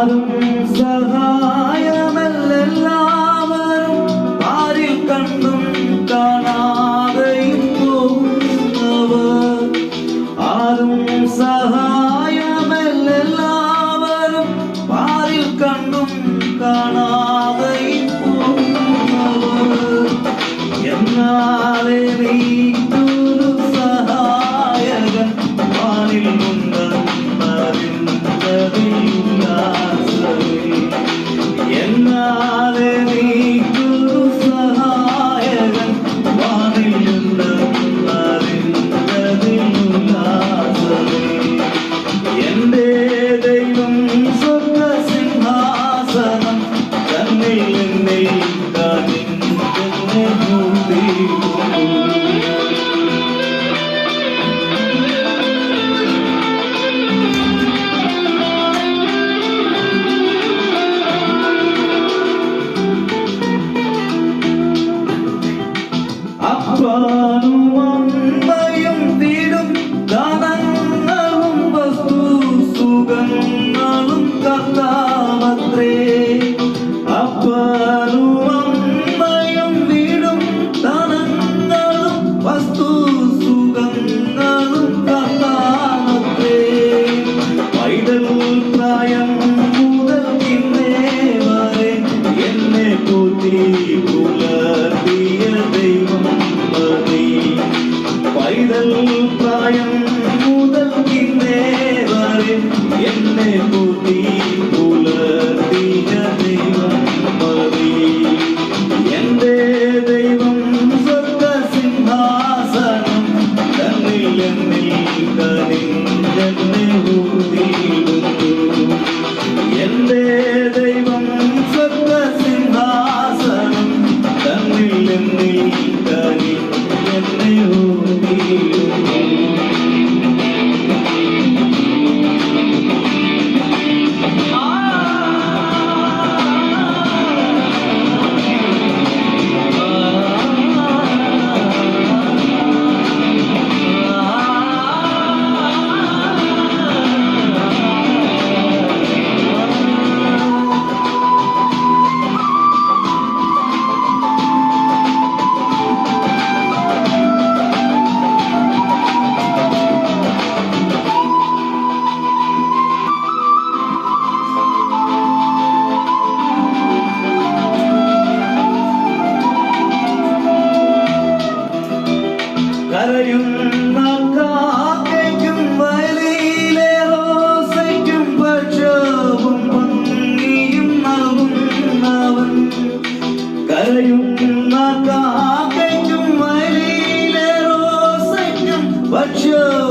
ആരും സഹായമല്ലെല്ലാവരും ആരിൽ കണ്ടും കാണാതെയും പോകുന്നവർ. ആരും സഹായമല്ലെല്ലാവരും ആരിൽ കണ്ടും കാണാതെയും പോകുന്നവർ. എന്നാലേ നീക്കൊരു സഹായകൻ വാനിൽ എന്നാലേ നീക്കൊരു സഹായകൻ വാനിലുള്ളതിനുല്ലാസമേ. എന്റെ ദൈവം സ്വർഗ്ഗസിംഹാസനം തന്നിൽ എന്നെ അപ്പാനും അമ്മയും വീടും ധനങ്ങളും വസ്തു സുഖങ്ങളും കർത്താവത്രേ. അപ്പാനും അമ്മയും വീടും ധനങ്ങളും വസ്തു സുഖങ്ങളും കർത്താവത്രേ. പൈതൽ പ്രായം മുതൽ ഇന്നേ വരെ എന്നെ പോറ്റി പുലർത്തിയ ദൈവം മതി. പൈതൽ പ്രായം മുതൽ ഇന്നേ വരെ എന്നെ പോറ്റി പുലർത്തിയ ദൈവം മതി. എന്റെ ദൈവം സ്വർഗ്ഗസിംഹാസനം തന്നിൽ എന്നിൽ കനിഞ്ഞെന്നെ ഊതിയിടുന്നു. എന്റെ ദൈവം സ്വർഗ്ഗസിംഹാസനം തന്നിൽ എന്നിൽ കനിഞ്ഞെന്നെ ഊതിയിടുന്നു. കരയുന്ന കാക്കയ്ക്കും വയലിലെ റോസയ്ക്കും ഭക്ഷവും ഭംഗിയും നൽകുന്നവൻ. കരയുന്ന കാക്കയ്ക്കും വയലിലെ റോസയ്ക്കും ഭക്ഷവും